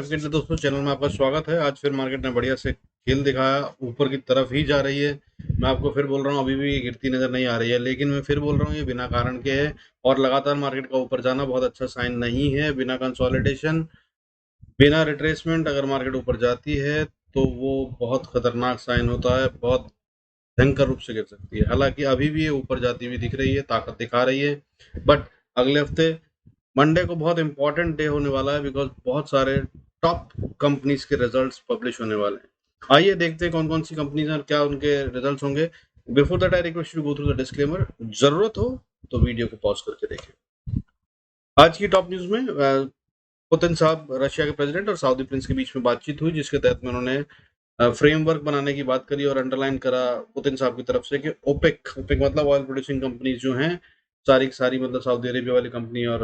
Market है दोस्तों, channel में आपका स्वागत है। आज फिर मार्केट ने बढ़िया से खेल दिखाया, ऊपर की तरफ ही जा रही है। मैं आपको फिर बोल रहा हूँ, अभी भी ये गिरती नजर नहीं आ रही है, लेकिन मैं फिर बोल रहा हूँ ये बिना कारण के है। और लगातार मार्केट का ऊपर जाना बहुत अच्छा साइन नहीं है। बिना कंसोलिडेशन, बिना रिट्रेसमेंट अगर मार्केट ऊपर जाती है तो वो बहुत खतरनाक साइन होता है, बहुत भयंकर रूप से गिर सकती है। हालांकि अभी भी ये ऊपर जाती हुई दिख रही है, ताकत दिखा रही है। बट अगले हफ्ते मंडे को बहुत इंपॉर्टेंट डे होने वाला है, बिकॉज बहुत सारे टॉप कंपनीज के रिजल्ट्स पब्लिश होने वाले हैं। आइए देखते हैं कौन कौन सी कंपनीज और क्या उनके रिजल्ट्स होंगे। Before that I request you go through the disclaimer. जरूरत हो तो वीडियो को पॉज करके देखें। आज की टॉप न्यूज में पुतिन साहब, रशिया के प्रेसिडेंट और सऊदी प्रिंस के बीच में बातचीत हुई, जिसके तहत में उन्होंने फ्रेमवर्क बनाने की बात करी और अंडरलाइन करा पुतिन साहब की तरफ से कि ओपेक ओपेक मतलब ऑयल प्रोड्यूसिंग कंपनीज जो हैं, सारी की सारी, मतलब सऊदी अरेबिया वाली कंपनी और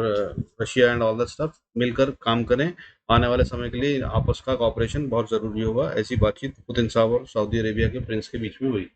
Russia and all that stuff मिलकर काम करें। आने वाले समय के लिए आपस का कॉपरेशन बहुत जरूरी होगा। ऐसी बातचीत पुतिन साहब और सऊदी अरेबिया के प्रिंस के बीच में हुई।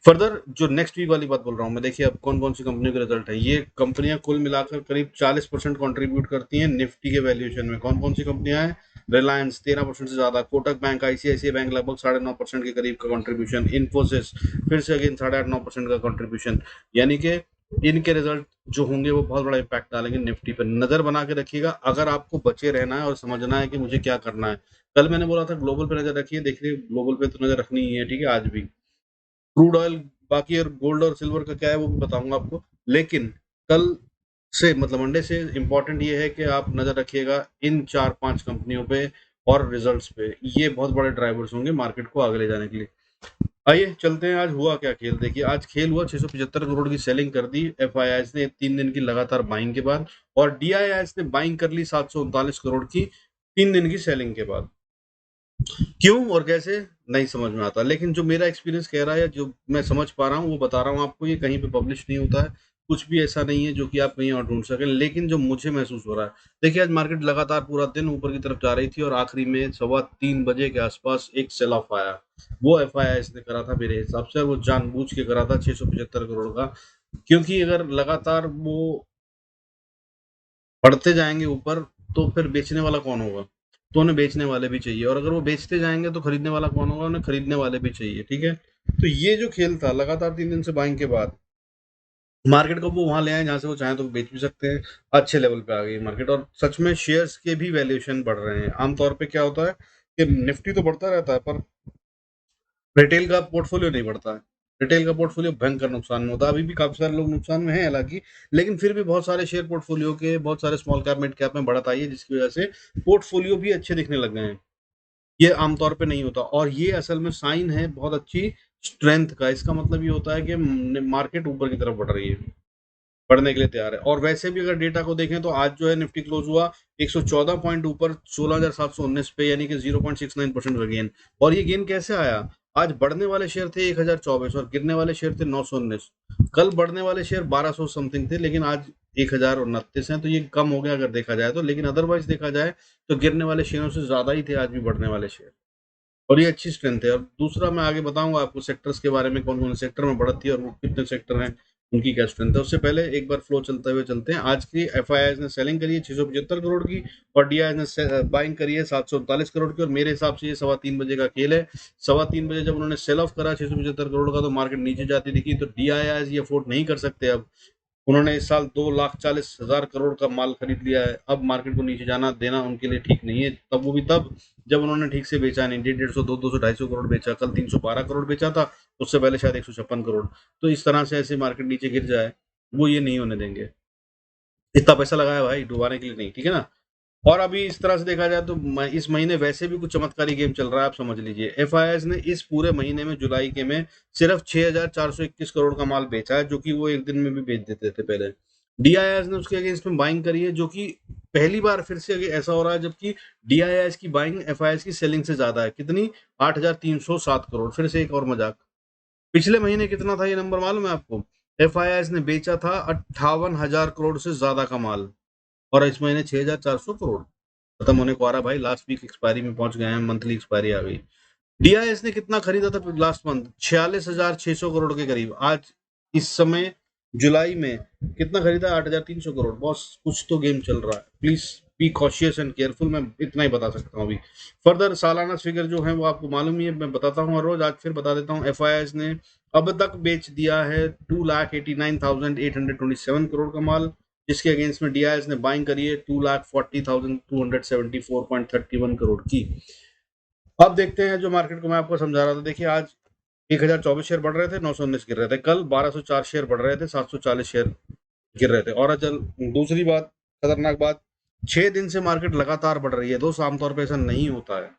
फर्दर जो नेक्स्ट वीक वाली बात बोल रहा हूँ मैं, देखिए अब कौन कौन सी कंपनियों के रिजल्ट है। ये कंपनियां कुल मिलाकर करीब 40% कंट्रीब्यूट करती हैं निफ्टी के वैल्यूएशन में। कौन कौन सी कंपनियां हैं? रिलायंस 13% से ज्यादा, कोटक बैंक, आईसीआईसीआई बैंक लगभग 9.5% के करीब का कंट्रीब्यूशन, इन्फोसिस फिर से अगेन 8.5-9% का कंट्रीब्यूशन। यानी कि इनके रिजल्ट जो होंगे वो बहुत बड़ा इम्पैक्ट डालेंगे निफ्टी पर। नजर बना के रखिएगा अगर आपको बचे रहना है और समझना है कि मुझे क्या करना है। कल मैंने बोला था ग्लोबल पे नजर रखिए, देखिए ग्लोबल पे तो नजर रखनी ही है, ठीक है। आज भी क्रूड ऑयल, बाकी और गोल्ड और सिल्वर का क्या है वो भी बताऊंगा आपको। लेकिन कल से मतलब मंडे से इम्पोर्टेंट ये है कि आप नजर रखिएगा इन 4-5 कंपनियों पे और रिजल्ट्स पे। ये बहुत बड़े ड्राइवर्स होंगे मार्केट को आगे ले जाने के लिए। आइए चलते हैं, आज हुआ क्या खेल। देखिए आज खेल हुआ, 675 करोड़ की सेलिंग कर दी एफआईआईस ने 3 दिन की लगातार बाइंग के बाद, और डीआईआईएस ने बाइंग कर ली 739 करोड़ की 3 दिन की सेलिंग के बाद। क्यों और कैसे नहीं समझ में आता, लेकिन जो मेरा एक्सपीरियंस कह रहा है, जो मैं समझ पा रहा हूँ वो बता रहा हूँ आपको। ये कहीं पे पब्लिश नहीं होता है, कुछ भी ऐसा नहीं है जो कि आप कहीं और ढूंढ सकें, लेकिन जो मुझे महसूस हो रहा है। देखिए आज मार्केट लगातार पूरा दिन ऊपर की तरफ जा रही थी और आखिरी में 3:15 बजे के आसपास एक सेल ऑफ आया। वो एफआईआई ने करा था मेरे हिसाब से, और वो जानबूझ के करा था 675 करोड़ का। क्योंकि अगर लगातार वो बढ़ते जाएंगे ऊपर तो फिर बेचने वाला कौन होगा? तो उन्हें बेचने वाले भी चाहिए, और अगर वो बेचते जाएंगे तो खरीदने वाला कौन होगा? उन्हें खरीदने वाले भी चाहिए, ठीक है। तो ये जो खेल था लगातार 3 दिन से बाइंग के बाद, मार्केट को वो वहां ले आए जहां से वो चाहे तो बेच भी सकते हैं। अच्छे लेवल पे आ गई मार्केट, और सच में शेयर्स के भी वैल्यूएशन बढ़ रहे हैं। आमतौर पे क्या होता है कि निफ्टी तो बढ़ता रहता है पर रिटेल का पोर्टफोलियो नहीं बढ़ता है। रिटेल का पोर्टफोलियो भयंकर नुकसान में होता है। अभी भी काफी सारे लोग नुकसान में हैं हालांकि, लेकिन फिर भी बहुत सारे शेयर पोर्टफोलियो के, बहुत सारे स्मॉल कैप मिड कैप में बढ़त आई है, जिसकी वजह से पोर्टफोलियो भी अच्छे दिखने लग गए हैं। ये आमतौर पे नहीं होता, और ये असल में साइन है बहुत अच्छी स्ट्रेंथ का। इसका मतलब ये होता है कि मार्केट ऊपर की तरफ बढ़ रही है, बढ़ने के लिए तैयार है। और वैसे भी अगर डेटा को देखें तो आज जो है निफ्टी क्लोज हुआ 114 पॉइंट ऊपर 16,719 पे, यानी कि 0.69% का गेन। और ये गेन कैसे आया? आज बढ़ने वाले शेयर थे 1024 और गिरने वाले शेयर थे 919। कल बढ़ने वाले शेयर 1200 समथिंग थे, लेकिन आज 1029 हैं, तो ये कम हो गया अगर देखा जाए तो। लेकिन अदरवाइज देखा जाए तो गिरने वाले शेयरों से ज्यादा ही थे आज भी बढ़ने वाले शेयर, और ये अच्छी स्ट्रेंथ है। और दूसरा मैं आगे बताऊंगा आपको सेक्टर्स के बारे में, कौन कौन सेक्टर में बढ़त थी और वो कितने सेक्टर हैं, उनकी क्या स्ट्रेंथ है। उससे पहले एक बार फ्लो चलते हुए चलते हैं। आज की एफआईआई ने सेलिंग करी है 675 करोड़ की, और डीआई ने बाइंग करी है 739 करोड़ की। और मेरे हिसाब से ये 3:15 बजे का खेल है। 3:15 बजे जब उन्होंने सेल ऑफ करा 675 करोड़ का, तो मार्केट नीचे जाती दिखी। तो डीआईआई ये अफोर्ड नहीं कर सकते अब। उन्होंने इस साल 2,40,000 करोड़ का माल खरीद लिया है। अब मार्केट को नीचे जाना देना उनके लिए ठीक नहीं है। तब वो भी तब जब उन्होंने ठीक से बेचा नहीं, 150, 200, 250 करोड़ बेचा। कल 312 करोड़ बेचा था, उससे पहले शायद 156 करोड़। तो इस तरह से ऐसे मार्केट नीचे गिर जाए, वो ये नहीं होने देंगे। इतना पैसा लगाया भाई, डुबाने के लिए नहीं, ठीक है ना। और अभी इस तरह से देखा जाए तो इस महीने वैसे भी कुछ चमत्कारी गेम चल रहा है, आप समझ लीजिए। एफआईआई ने इस पूरे महीने में, जुलाई के में, सिर्फ 6,421 करोड़ का माल बेचा है, जो कि वो एक दिन में भी बेच देते थे पहले। डीआईआई ने उसके अगेंस्ट में बाइंग करी है, जो कि पहली बार फिर से ऐसा हो रहा है, जबकि डीआईआई की बाइंग एफआईआई की सेलिंग से ज्यादा है। कितनी? 8,307 करोड़। फिर से एक और मजाक। पिछले महीने कितना था ये नंबर मालूम है आपको? एफआईआई ने बेचा था 58,000 करोड़ से ज्यादा का माल, और इस महीने 6,400 करोड़ खत्म होने को आ रहा है भाई। लास्ट वीक एक्सपायरी में पहुंच गए हैं, मंथली एक्सपायरी आ गई। डीआईएस ने कितना खरीदा था लास्ट मंथ? 46,600 करोड़ के करीब। आज इस समय जुलाई में कितना खरीदा? 8,300 करोड़। बॉस कुछ तो गेम चल रहा है, please be cautious and careful, मैं इतना ही बता सकता हूँ अभी। फर्दर सालाना फिगर जो है वो आपको मालूम ही है, मैं बताता हूँ हर रोज, आज फिर बता देता हूँ। एफआईआई ने अब तक बेच दिया है 2,89,827 करोड़ का माल, जिसके अगेंस्ट में डीआईएस ने बाइंग करी है 2,40,274.31 करोड़ की। अब देखते हैं जो मार्केट को मैं आपको समझा रहा था। देखिए आज 1,024 शेयर बढ़ रहे थे, 919 गिर रहे थे। कल 1,204 शेयर बढ़ रहे थे, 740 शेयर गिर रहे थे। और अचल दूसरी बात, खतरनाक बात, 6 दिन से मार्केट लगातार बढ़ रही है। दोस्त आमतौर पे ऐसा नहीं होता है,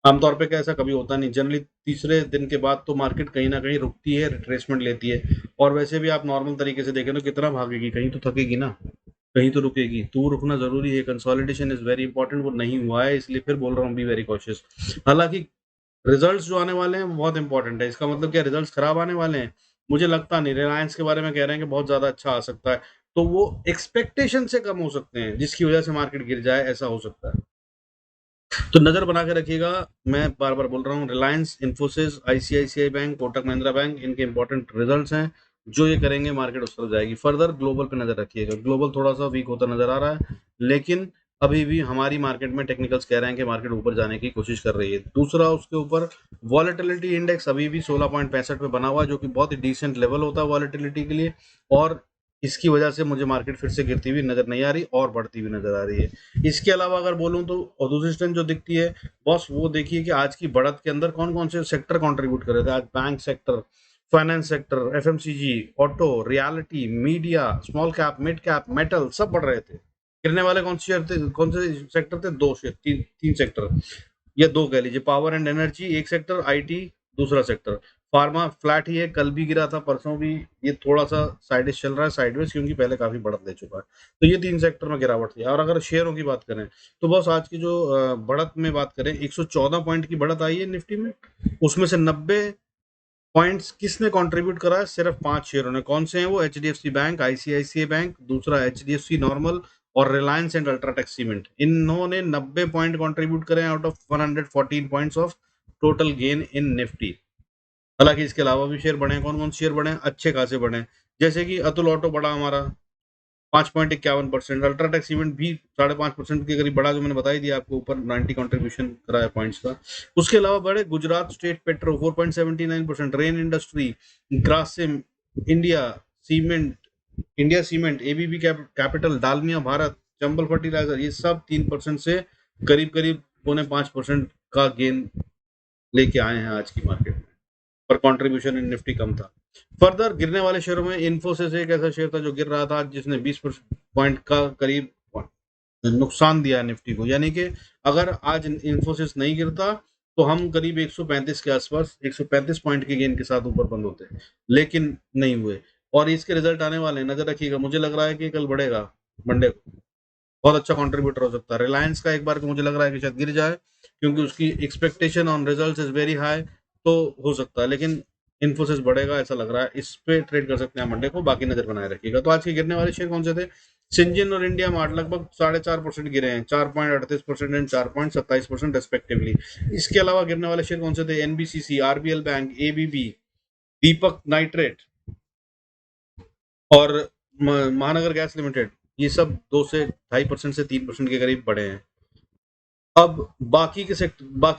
आमतौर पे क्या ऐसा कभी होता नहीं। जनरली तीसरे दिन के बाद तो मार्केट कहीं ना कहीं रुकती है, रिट्रेसमेंट लेती है। और वैसे भी आप नॉर्मल तरीके से देखें तो कितना भागेगी, कहीं तो थकेगी ना, कहीं तो रुकेगी। तो वो रुकना जरूरी है, कंसोलिडेशन इज वेरी इंपॉर्टेंट। वो नहीं हुआ है, इसलिए फिर बोल रहा हूँ बी वेरी कॉशियस। हालांकि रिजल्ट्स जो आने वाले हैं वो बहुत इंपॉर्टेंट है। इसका मतलब क्या रिजल्ट्स खराब आने वाले हैं? मुझे लगता नहीं। रिलायंस के बारे में कह रहे हैं कि बहुत ज्यादा अच्छा आ सकता है, तो वो एक्सपेक्टेशन से कम हो सकते हैं, जिसकी वजह से मार्केट गिर जाए, ऐसा हो सकता है। तो नजर बना के रखिएगा। मैं बार बार बोल रहा हूँ, Reliance, Infosys, ICICI bank, Kotak Mahindra bank, इनके इंपॉर्टेंट रिजल्ट्स हैं। जो ये करेंगे मार्केट उस तरफ जाएगी। फर्दर ग्लोबल पे नजर रखिएगा। ग्लोबल थोड़ा सा वीक होता नजर आ रहा है, लेकिन अभी भी हमारी मार्केट में टेक्निकल्स कह रहे हैं कि मार्केट ऊपर जाने की कोशिश कर रही है। दूसरा, उसके ऊपर वॉलेटिलिटी इंडेक्स अभी भी 16.65 पे बना हुआ है, जो कि बहुत ही डिसेंट लेवल होता है वॉलेटिलिटी के लिए। और इसकी वजह से मुझे मार्केट फिर से गिरती हुई नजर नहीं आ रही और बढ़ती हुई नजर आ रही है। इसके अलावा अगर बोलूं तो और दूसरी स्ट्रेंथ जो दिखती है बॉस, वो देखिए कि आज की बढ़त के अंदर कौन कौन से सेक्टर कंट्रीब्यूट कर रहे थे। आज bank sector, finance sector, FMCG, auto, reality, media, small cap, mid cap, metal, सब बढ़ रहे थे। गिरने वाले कौन से शेयर थे, कौन से सेक्टर थे? दो शेयर, तीन तीन सेक्टर, या दो कह लीजिए। पावर एंड एनर्जी एक सेक्टर, आईटी दूसरा सेक्टर। फार्मा फ्लैट ही है, कल भी गिरा था, परसों भी। ये थोड़ा सा साइडिश चल रहा है, साइडवेज, क्योंकि पहले काफी बढ़त ले चुका है। तो ये तीन सेक्टर में गिरावट थी। और अगर शेयरों की बात करें तो बस आज की जो बढ़त में बात करें, 114 पॉइंट की बढ़त आई है निफ्टी में। उसमें से 90 पॉइंट्स किसने कंट्रीब्यूट करा है? सिर्फ 5 शेयरों ने। कौन से हैं वो? एचडीएफसी बैंक, आईसीआईसीआई बैंक, दूसरा एचडीएफसी नॉर्मल, और रिलायंस एंड अल्ट्राटेक सीमेंट। इन्होंने 90 पॉइंट कंट्रीब्यूट करे out of 114 points of total gain in Nifty. हालांकि इसके अलावा भी शेयर बढ़े। कौन कौन से शेयर बढ़े? अच्छे खासे बढ़े। जैसे कि अतुल ऑटो बढ़ा हमारा 5.51%। अल्ट्राटेक सीमेंट भी 5.5% के करीब बढ़ा, जो मैंने बताई दिया आपको ऊपर, 90 कंट्रीब्यूशन कराया पॉइंट्स का। उसके अलावा बढ़े Gujarat state petro 4.79%, Rain industry, Grasim, India cement, India cement, ABB capital, Dalmia Bharat, Chambal fertiliser, ये सब 3% से करीब करीब 4.5% का गेन लेके आए हैं आज की मार्केट में। पर कंट्रीब्यूशन इन निफ्टी कम था। फर्दर गिरने वाले शेयरों में इन्फोसिस एक ऐसा शेयर था जो गिर रहा था, जिसने 20 पॉइंट का करीब नुकसान दिया निफ्टी को। यानी कि अगर आज इन्फोसिस नहीं गिरता तो हम करीब 135 के आसपास, 135 पॉइंट के गेन के साथ ऊपर बंद होते, लेकिन नहीं हुए। और इसके रिजल्ट आने वाले हैं, नजर रखिएगा। मुझे लग रहा है कि कल बढ़ेगा, मंडे को बहुत अच्छा कंट्रीब्यूटर हो सकता है। रिलायंस का एक बार को मुझे लग रहा है कि शायद गिर जाए, क्योंकि उसकी expectation on results is very high, तो हो सकता है। लेकिन इन्फोसिस बढ़ेगा ऐसा लग रहा है। इस पे ट्रेड कर सकते हैं मंडे को, बाकी नजर बनाए रखिएगा। तो आज के गिरने वाले शेयर कौन से थे? सिंजिन और इंडिया मार्ट लगभग 4.5% गिरे हैं, 4.38% एंड 4.27% रेस्पेक्टिवली। इसके अलावा गिरने वाले शेयर कौन से थे? एनबीसीसी, आरबीएल बैंक, एबीबी, दीपक नाइट्रेट और महानगर गैस लिमिटेड। ये सब 2 से 2.5% से 3% के करीब बढ़े हैं। अब बाकी के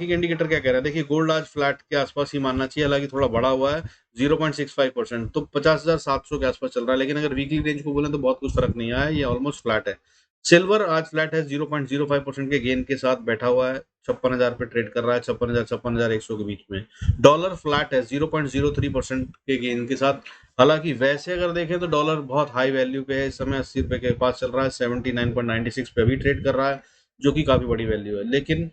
इंडिकेटर क्या कह रहे हैं? देखिए गोल्ड आज फ्लैट के आसपास ही मानना चाहिए, हालांकि थोड़ा बड़ा हुआ है 0.65%, तो 50,700 के आसपास चल रहा है। लेकिन अगर वीकली रेंज को बोले तो बहुत कुछ फर्क नहीं आया, ये ऑलमोस्ट फ्लैट है। सिल्वर आज फ्लैट है, 0.05% के गेन के साथ बैठा हुआ है, 56,000 पे ट्रेड कर रहा है, 56,000 56,100 के बीच में। डॉलर फ्लैट है 0.03% के गेन के साथ। हालांकि वैसे अगर देखें तो डॉलर बहुत हाई वैल्यू पे है, इस समय 80 रुपए के पास चल रहा है, 79.96 पे भी ट्रेड कर रहा है, जो कि काफी बड़ी वैल्यू है। लेकिन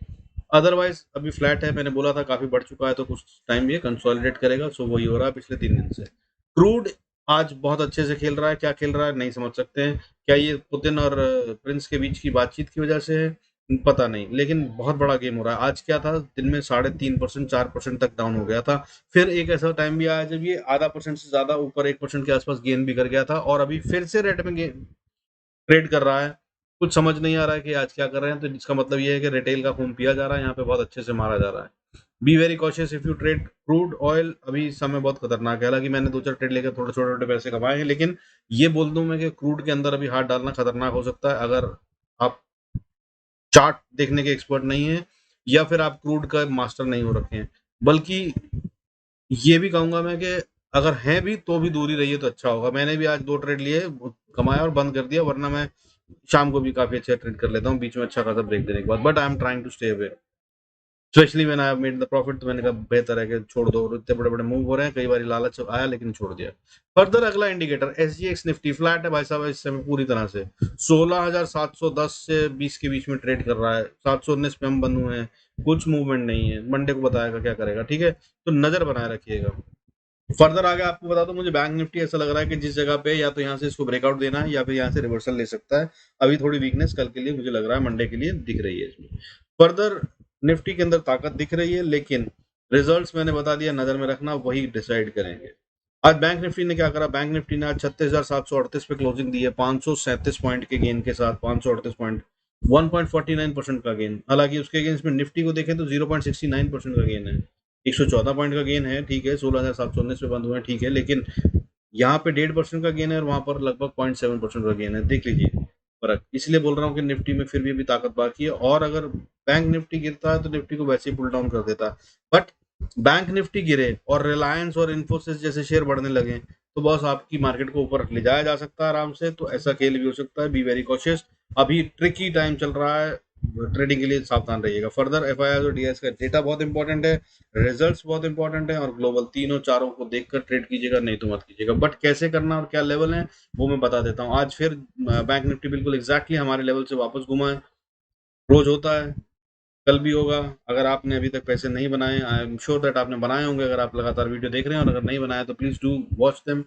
अदरवाइज अभी फ्लैट है। मैंने बोला था काफी बढ़ चुका है, तो कुछ टाइम ये कंसोलिडेट करेगा। सो वही हो रहा है पिछले 3 दिन से। क्रूड आज बहुत अच्छे से खेल रहा है। क्या खेल रहा है नहीं समझ सकते हैं। क्या ये पुतिन और प्रिंस के बीच की बातचीत की वजह से है? पता नहीं, लेकिन बहुत बड़ा गेम हो रहा है। आज क्या था, दिन में 3.5% 4% तक डाउन हो गया था। फिर एक ऐसा टाइम भी आया जब ये आधा परसेंट से ज्यादा ऊपर, 1% के आसपास गेन भी कर गया था, और अभी फिर से रेड में ट्रेड कर रहा है। कुछ समझ नहीं आ रहा है कि आज क्या कर रहे हैं। तो इसका मतलब ये है कि रिटेल का खून पिया जा रहा है, यहाँ पे बहुत अच्छे से मारा जा रहा है। Be very cautious if you trade crude oil. अभी इस समय बहुत खतरनाक है। हालांकि मैंने 2-4 ट्रेड लेकर थोड़े छोटे छोटे पैसे कमाए हैं, लेकिन ये बोल दूं मैं कि क्रूड के अंदर अभी हाथ डालना खतरनाक हो सकता है। अगर आप चार्ट देखने के एक्सपर्ट नहीं है, या फिर आप क्रूड का मास्टर नहीं हो रखे हैं। बल्कि ये भी कहूंगा मैं कि अगर हैं भी तो भी दूरी रहिए तो अच्छा होगा। मैंने भी आज 2 ट्रेड लिए, कमाया और बंद कर दिया, वरना मैं शाम को भी काफी अच्छा ट्रेड कर लेता हूँ बीच में अच्छा खासा ब्रेक देने के बाद। But I am trying to stay away, specially मैंने आई मेड द प्रॉफिट, तो मैंने कहा बेहतर है कि छोड़ दो। इतने बड़े बड़े मूव हो रहे हैं, कई बार लालच आया लेकिन छोड़ दिया। फर्दर अगला इंडिकेटर एसजीएक्स निफ्टी फ्लैट है भाई साहब इस समय पूरी तरह से 16,710 से 20 के बीच में ट्रेड कर रहा है। 719 पे हम बंद हुए हैं, कुछ मूवमेंट नहीं है। मंडे को बताएगा क्या करेगा, ठीक है, तो नजर बनाए रखिएगा। फर्दर आगे आपको बता दूं, मुझे बैंक निफ्टी ऐसा लग रहा है कि जिस जगह पे या तो यहाँ से इसको ब्रेकआउट देना है या फिर यहाँ से रिवर्सल ले सकता है। अभी थोड़ी वीकनेस कल के लिए मुझे लग रहा है, मंडे के लिए दिख रही है इसमें। फर्दर निफ्टी के अंदर ताकत दिख रही है, लेकिन रिजल्ट्स मैंने बता दिया नजर में रखना, वही डिसाइड करेंगे। आज बैंक निफ्टी ने क्या करा, बैंक निफ्टी ने आज 36,738 पे क्लोजिंग दी है, 537 पॉइंट के गेन के साथ। 538 पॉइंट, 1.49% का गेन। हालांकि उसके अगेंस्ट में निफ्टी को देखें तो 0.69% का गेन है। 114 पॉइंट का गेन है, ठीक है, 16,719 पे बंद हुए हैं, ठीक है, लेकिन यहाँ पे 1.5% का गेन है और वहां पर लगभग 0.7% का गेन है। देख लीजिए फर्क। इसलिए बोल रहा हूँ कि निफ्टी में फिर भी अभी ताकत बाकी है, और अगर बैंक निफ्टी गिरता है तो निफ्टी को वैसे ही पुल डाउन कर देता है। बट बैंक निफ्टी गिरे और रिलायंस और इन्फोसिस जैसे शेयर बढ़ने लगे तो बॉस आपकी मार्केट को ऊपर ले जाया जा सकता है आराम से। तो ऐसा खेल भी हो सकता है, बी वेरी कॉशियस। अभी ट्रिकी टाइम चल रहा है, ट्रेडिंग के लिए सावधान रहिएगा। फर्दर एफआईआर और डीएस का डेटा बहुत इंपॉर्टेंट है, रिजल्ट्स बहुत इंपॉर्टेंट है, और ग्लोबल तीनों चारों को देखकर ट्रेड कीजिएगा, नहीं तो मत कीजिएगा। बट कैसे करना और क्या लेवल है वो मैं बता देता हूँ। आज फिर बैंक निफ्टी बिल्कुल एग्जैक्टली हमारे लेवल से वापस घुमा है। रोज होता है, कल भी होगा। अगर आपने अभी तक पैसे नहीं बनाए, आई एम श्योर दैट आपने बनाए होंगे अगर आप लगातार वीडियो देख रहे हैं, और अगर नहीं बनाए तो please do watch them,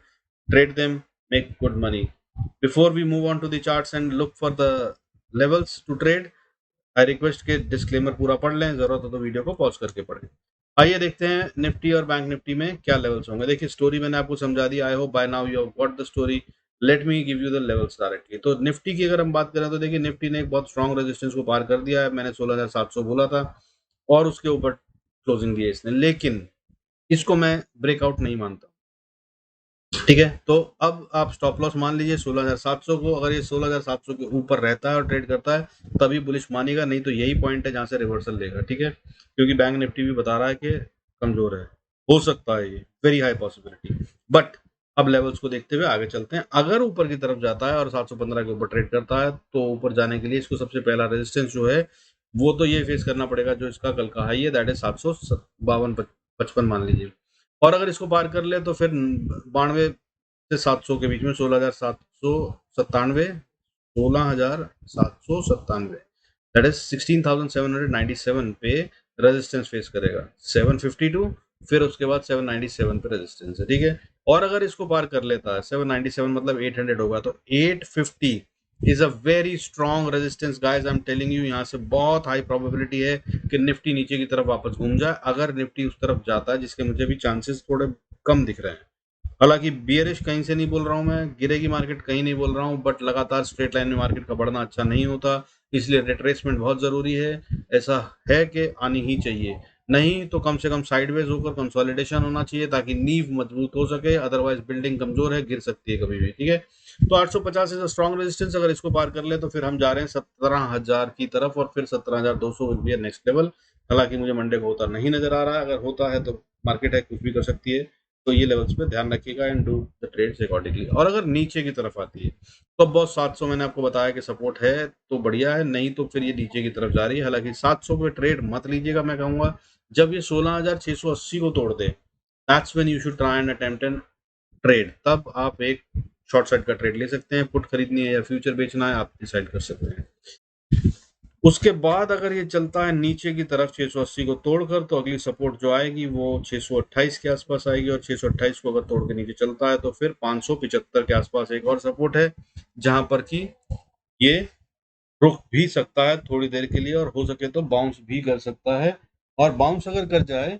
trade them, make good money. Before we move on to the charts and look for the levels to trade, I request के डिस्क्लेमर पूरा पढ़ लें, जरूरत हो तो वीडियो को पॉज करके पढ़ें। आइए देखते हैं निफ्टी और बैंक निफ्टी में क्या लेवल्स होंगे। देखिए स्टोरी मैंने आपको समझा दी, I hope by now you have got the story. Let me give you the levels directly. तो निफ्टी की अगर हम बात करें तो देखिए निफ्टी ने एक बहुत स्ट्रॉन्ग रेजिस्टेंस को पार कर दिया है। मैंने 16,700 बोला था और उसके ऊपर क्लोजिंग दी है इसने, लेकिन इसको मैं ब्रेकआउट नहीं मानता, ठीक है। तो अब आप स्टॉप लॉस मान लीजिए 16,700 को। अगर ये 16,700 के ऊपर रहता है और ट्रेड करता है तभी बुलिश मानेगा, नहीं तो यही पॉइंट है जहां से रिवर्सल लेगा, ठीक है। क्योंकि बैंक निफ्टी भी बता रहा है कि कमजोर है, हो सकता है ये, वेरी हाई पॉसिबिलिटी। बट अब लेवल्स को देखते हुए आगे चलते हैं। अगर ऊपर की तरफ जाता है और 715 के ऊपर ट्रेड करता है तो ऊपर जाने के लिए इसको सबसे पहला रेजिस्टेंस जो है वो तो ये फेस करना पड़ेगा जो इसका कल का हाई है, दैट इज 752 55 मान लीजिए। और अगर इसको पार कर ले तो फिर 92 से 700 के बीच में 16,797, 16,797, दैट इज 16,797 पे रेजिस्टेंस फेस करेगा। 752, फिर उसके बाद 797 पे रेजिस्टेंस है, ठीक है। और अगर इसको पार कर लेता है 797 मतलब 800 होगा, तो 850 is a very strong resistance guys, I am telling you. यहाँ से बहुत हाई प्रोबेबिलिटी है कि निफ्टी नीचे की तरफ वापस घूम जाए। अगर निफ्टी उस तरफ जाता है, जिसके मुझे भी चांसेस थोड़े कम दिख रहे हैं, हालांकि बियरिश कहीं से नहीं बोल रहा हूं मैं, गिरेगी मार्केट कहीं नहीं बोल रहा हूं, बट लगातार स्ट्रेट लाइन में मार्केट का बढ़ना अच्छा नहीं होता, इसलिए रिट्रेसमेंट बहुत जरूरी है। ऐसा है कि आनी ही चाहिए, नहीं तो कम से कम साइडवेज होकर कंसोलिडेशन होना चाहिए ताकि नींव मजबूत हो सके। अदरवाइज बिल्डिंग कमजोर है, गिर सकती है कभी भी, ठीक है। तो 850 इज स्ट्रॉन्ग रेजिस्टेंस, अगर इसको पार कर ले तो फिर हम जा रहे हैं 17,000 की तरफ, और फिर 17,200 विल बी नेक्स्ट लेवल। हालांकि मुझे मंडे को होता नहीं नजर आ रहा है, अगर होता है तो मार्केट है कुछ भी कर सकती है। तो ये लेवल्स पे ध्यान रखिएगा and do the trades accordingly. और अगर नीचे की तरफ आती है तो बहुत 700 मैंने आपको बताया कि सपोर्ट है तो बढ़िया है, नहीं तो फिर ये नीचे की तरफ जा रही है। हालांकि 700 पे ट्रेड मत लीजिएगा, मैं कहूंगा जब ये 16,680 को तोड़ दे, that's when you should try and attempt and trade. तब आप एक शॉर्ट साइड का ट्रेड ले सकते हैं, पुट खरीदनी है या फ्यूचर बेचना है आप डिसाइड कर सकते हैं। उसके बाद अगर ये चलता है नीचे की तरफ 680 को तोड़कर, तो अगली सपोर्ट जो आएगी वो 628 के आसपास आएगी, और 628 को अगर तोड़ के नीचे चलता है तो फिर 575 के आसपास एक और सपोर्ट है, जहां पर कि ये रुक भी सकता है थोड़ी देर के लिए, और हो सके तो बाउंस भी कर सकता है। और बाउंस अगर कर जाए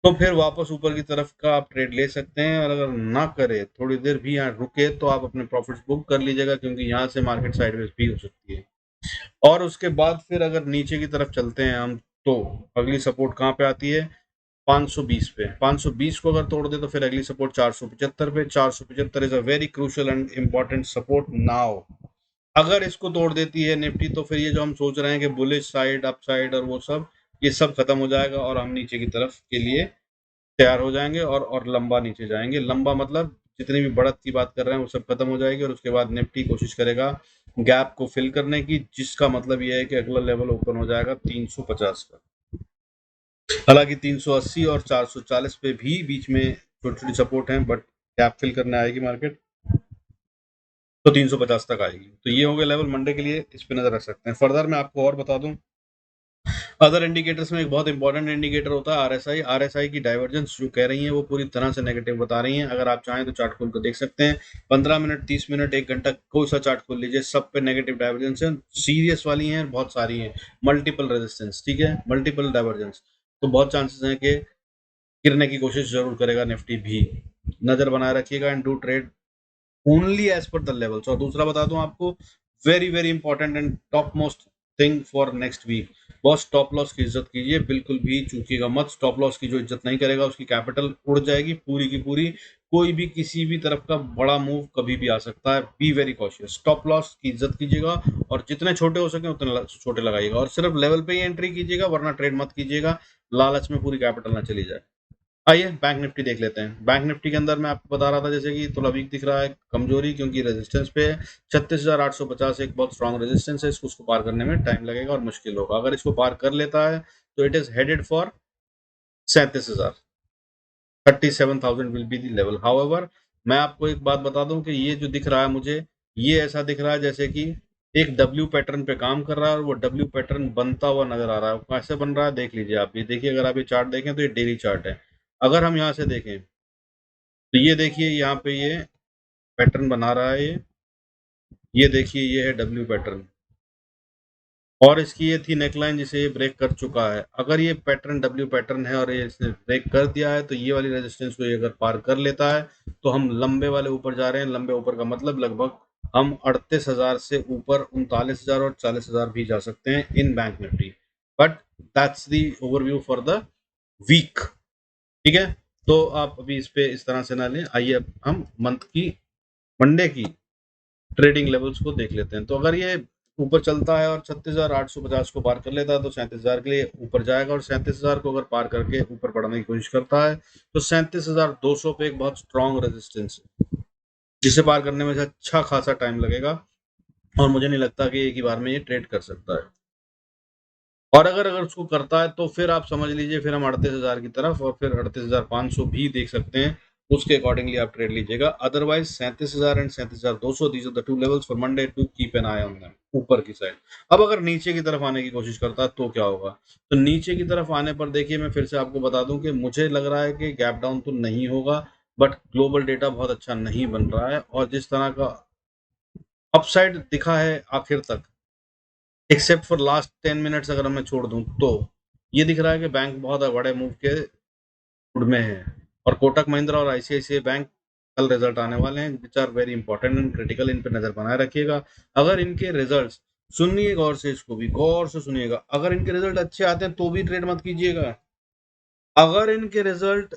तो फिर वापस ऊपर की तरफ का आप ट्रेड ले सकते हैं, और अगर ना करे थोड़ी देर भी यहाँ रुके तो आप अपने प्रॉफिट्स बुक कर लीजिएगा, क्योंकि यहाँ से मार्केट साइडवेज भी हो सकती है। और उसके बाद फिर अगर नीचे की तरफ चलते हैं हम, तो अगली सपोर्ट कहाँ पे आती है, 520 पे। 520 को अगर तोड़ दे तो फिर अगली सपोर्ट 475 पे। 475 is a very crucial and important support now. अगर इसको तोड़ देती है निफ्टी तो फिर ये जो हम सोच रहे हैं कि बुलिश साइड, अप साइड और वो सब, ये सब खत्म हो जाएगा और हम नीचे की तरफ के लिए तैयार हो जाएंगे और लंबा नीचे जाएंगे। लंबा मतलब जितनी भी बढ़त की बात कर रहे हैं वो सब खत्म हो जाएगी और उसके बाद निफ्टी कोशिश करेगा गैप को फिल करने की, जिसका मतलब ये है कि अगला लेवल ओपन हो जाएगा 350 का। हालांकि 380 और 440 पे भी बीच में छोटी छोटी सपोर्ट है, बट गैप फिल करने आएगी मार्केट तो 350 तक आएगी। तो ये हो गया लेवल मंडे के लिए, इस पे नजर रख सकते हैं। फर्दर मैं आपको और बता दूं, अदर इंडिकेटर्स में एक बहुत इंपॉर्टेंट इंडिकेटर होता है आरएसआई। आरएसआई की डाइवर्जेंस जो कह रही है वो पूरी तरह से नेगेटिव बता रही हैं। अगर आप चाहें तो चार्ट खोल कर देख सकते हैं, 15 मिनट, 30 मिनट, 1 घंटा, कोई सा चार्ट खोल लीजिए, सब पे नेगेटिव डाइवर्जेंस है। सीरियस वाली हैं, बहुत सारी हैं, मल्टीपल रेजिस्टेंस, ठीक है, मल्टीपल डाइवर्जेंस। तो बहुत चांसेस हैं कि गिरने की कोशिश जरूर करेगा निफ्टी भी। नजर बनाए रखिएगा and do trade only as per the levels. और दूसरा बता दूं आपको, very very important and top most thing for next week, boss stop loss की इज्जत कीजिए, बिल्कुल भी चूकिएगा मत। स्टॉप लॉस की जो इज्जत नहीं करेगा उसकी कैपिटल उड़ जाएगी पूरी की पूरी। कोई भी किसी भी तरफ का बड़ा मूव कभी भी आ सकता है, be very cautious. Stop loss की इज्जत कीजिएगा और जितने छोटे हो सके उतने छोटे लगाइएगा और सिर्फ लेवल पे ही एंट्री कीजिएगा, वरना ट्रेड मत कीजिएगा, लालच में पूरी कैपिटल ना चली जाए। आइए बैंक निफ्टी देख लेते हैं। बैंक निफ्टी के अंदर मैं आपको बता रहा था जैसे कि थोड़ा वीक दिख रहा है, कमजोरी, क्योंकि रेजिस्टेंस पे है 36,850 एक बहुत स्ट्रांग रेजिस्टेंस है। इसको पार करने में टाइम लगेगा और मुश्किल होगा। अगर इसको पार कर लेता है तो it is headed for 37,000, 37,000 will be the level. However मैं आपको एक बात बता दूं कि ये जो दिख रहा है मुझे, ये ऐसा दिख रहा है जैसे कि एक डब्ल्यू पैटर्न पे काम कर रहा है और वो डब्ल्यू पैटर्न बनता हुआ नजर आ रहा है। कैसे बन रहा है देख लीजिए आप। ये देखिए, अगर आप ये चार्ट देखें तो ये डेली चार्ट है। अगर हम यहाँ से देखें तो ये देखिए यहाँ पे ये पैटर्न बना रहा है, ये देखिए ये है डब्ल्यू पैटर्न और इसकी ये थी नेकलाइन जिसे ये ब्रेक कर चुका है। अगर ये पैटर्न डब्ल्यू पैटर्न है और ये इसने ब्रेक कर दिया है तो ये वाली रेजिस्टेंस को ये अगर पार कर लेता है तो हम लंबे वाले ऊपर जा रहे हैं। लंबे ऊपर का मतलब लगभग हम 38,000 से ऊपर 39,000 और 40,000 भी जा सकते हैं in bank Nifty. But that's the overview for the week, ठीक है। तो आप अभी इस पे इस तरह से ना लें। आइए अब हम मंथ की, मंडे की ट्रेडिंग लेवल्स को देख लेते हैं। तो अगर ये ऊपर चलता है और 36,850 को पार कर लेता है तो 37,000 के लिए ऊपर जाएगा और 37,000 को अगर पार करके ऊपर बढ़ने की कोशिश करता है तो 37,200 पे एक बहुत स्ट्रॉन्ग रेजिस्टेंस है, जिसे पार करने में से अच्छा खासा टाइम लगेगा और मुझे नहीं लगता कि एक ही बार में ये ट्रेड कर सकता है। और अगर अगर उसको करता है तो फिर आप समझ लीजिए फिर हम 38,000 की तरफ और फिर 38,500 भी देख सकते हैं, उसके अकॉर्डिंगली आप ट्रेड लीजिएगा। Otherwise 37,000 and 37,200, these are the two levels for Monday to keep an eye on them, ऊपर की साइड। अब अगर नीचे की तरफ आने की कोशिश करता है तो क्या होगा? तो नीचे की तरफ आने पर देखिए, मैं फिर से आपको बता दूं कि मुझे लग रहा है कि गैप डाउन तो नहीं होगा, बट ग्लोबल डेटा बहुत अच्छा नहीं बन रहा है और जिस तरह का अपसाइड दिखा है आखिर तक, एक्सेप्ट फॉर लास्ट 10 मिनट्स अगर मैं छोड़ दूं तो ये दिख रहा है कि बैंक बहुत बड़े मूव के मूड में है। और कोटक महिंद्रा और आईसीआईसीआई बैंक कल रिजल्ट आने वाले हैं, which are very important and critical. इन पर नजर बनाए रखिएगा। अगर इनके रिजल्ट, सुनिए गौर से, इसको भी गौर से सुनिएगा, अगर इनके रिजल्ट अच्छे आते हैं तो भी ट्रेड मत कीजिएगा। अगर इनके रिजल्ट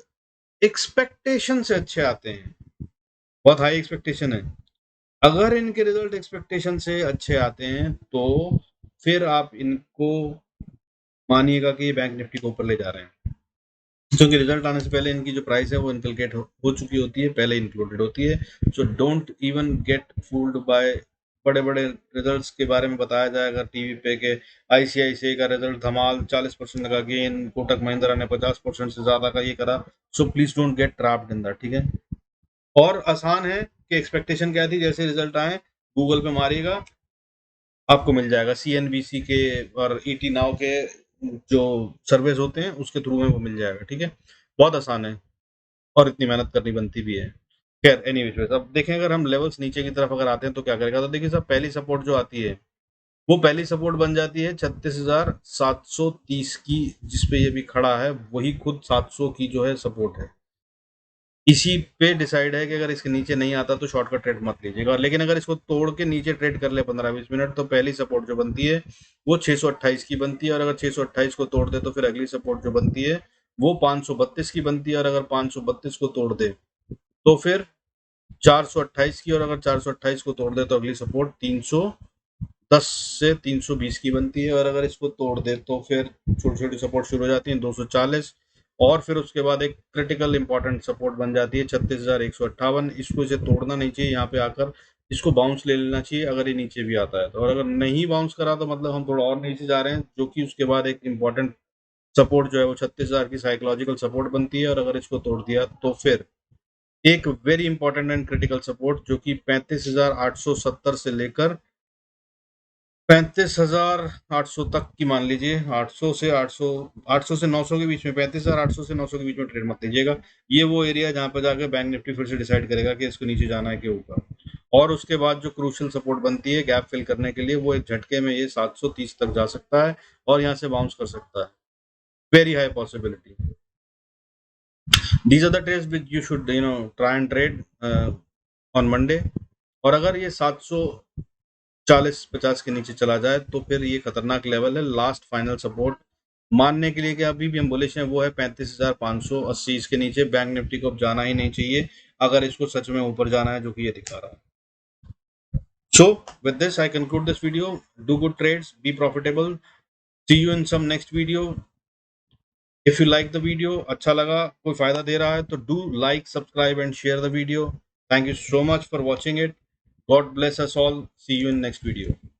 एक्सपेक्टेशन से अच्छे आते हैं, बहुत हाई एक्सपेक्टेशन है, अगर इनके रिजल्ट एक्सपेक्टेशन से अच्छे आते हैं तो फिर आप इनको मानिएगा कि ये बैंक निफ्टी को ऊपर ले जा रहे हैं, क्योंकि रिजल्ट आने से पहले इनकी जो प्राइस है वो इनकलकेट हो चुकी होती है, पहले इंक्लूडेड होती है। So don't even get fooled bye बड़े बड़े रिजल्ट्स के बारे में बताया जाएगा टीवी पे कि आईसीआईसीआई का रिजल्ट धमाल 40% का गेन, कोटक महिंद्रा ने 50% से ज्यादा का ये करा। So please don't get trapped in that, ठीक है। और आसान है कि एक्सपेक्टेशन क्या थी, जैसे रिजल्ट आए गूगल पे मारिएगा, आपको मिल जाएगा। सीएनबीसी के और ईटी नाउ के जो सर्वेस होते हैं उसके थ्रू में वो मिल जाएगा, ठीक है। बहुत आसान है और इतनी मेहनत करनी बनती भी है। खैर एनीवेज, अब देखें अगर हम लेवल्स नीचे की तरफ अगर आते हैं तो क्या करेगा। तो देखिए साहब, पहली सपोर्ट जो आती है वो पहली सपोर्ट बन जाती है 36,730 की, जिसपे ये भी खड़ा है, वही खुद 700 की जो है सपोर्ट है। इसी पे डिसाइड है कि अगर इसके नीचे नहीं आता तो शॉर्टकट ट्रेड मत लीजिएगा। लेकिन अगर इसको तोड़ के नीचे ट्रेड कर ले 15-20 मिनट तो पहली सपोर्ट जो बनती है वो 628 की बनती है और अगर 628 को तोड़ दे तो फिर अगली सपोर्ट जो बनती है वो 532 की बनती है और अगर 532 को तोड़ दे तो फिर 428 की और अगर 428 को तोड़ दे तो अगली सपोर्ट 10 से 320 की बनती है, और अगर इसको तोड़ दे तो फिर छोटी छोटी सपोर्ट शुरू हो जाती है 240, और फिर उसके बाद एक क्रिटिकल इंपॉर्टेंट सपोर्ट बन जाती है 36,158। इसको इसे तोड़ना नहीं चाहिए, यहाँ पे आकर इसको बाउंस ले लेना चाहिए अगर ये नीचे भी आता है तो, और अगर नहीं बाउंस करा तो मतलब हम थोड़ा और नीचे जा रहे हैं, जो कि उसके बाद एक इंपॉर्टेंट सपोर्ट जो है वो 36,000 की साइकोलॉजिकल सपोर्ट बनती है, और अगर इसको तोड़ दिया तो फिर एक very important and critical support जो कि 35,870 से लेकर 35,800 तक की मान लीजिए। 800 से 900 के बीच में, 35,800 से 900 के बीच में ट्रेड मत लीजिएगा। ये वो एरिया जहां पर जाकर बैंक निफ्टी फिर से डिसाइड करेगा कि इसको नीचे जाना है कि ऊपर। और उसके बाद जो क्रूशियल सपोर्ट बनती है गैप फिल करने के लिए, वो एक झटके में ये 730 तक जा सकता है और यहाँ से बाउंस कर सकता है। Very high possibility. These are the trades which you should try and trade on Monday। और अगर ये 740-50 के नीचे चला जाए तो फिर ये खतरनाक लेवल है। लास्ट फाइनल सपोर्ट मानने के लिए कि अभी भी हम बुलिश हैं, वो है 35,580। इसके नीचे बैंक निफ्टी को अब जाना ही नहीं चाहिए अगर इसको सच में ऊपर जाना है, जो कि ये दिखा रहा है। So with this I conclude this video. Do good trades, be profitable. See you in some next video. If you like the video, अच्छा लगा, कोई फायदा दे रहा है तो do like, subscribe and share the video. Thank you so much for watching it. God bless us all. See you in next video.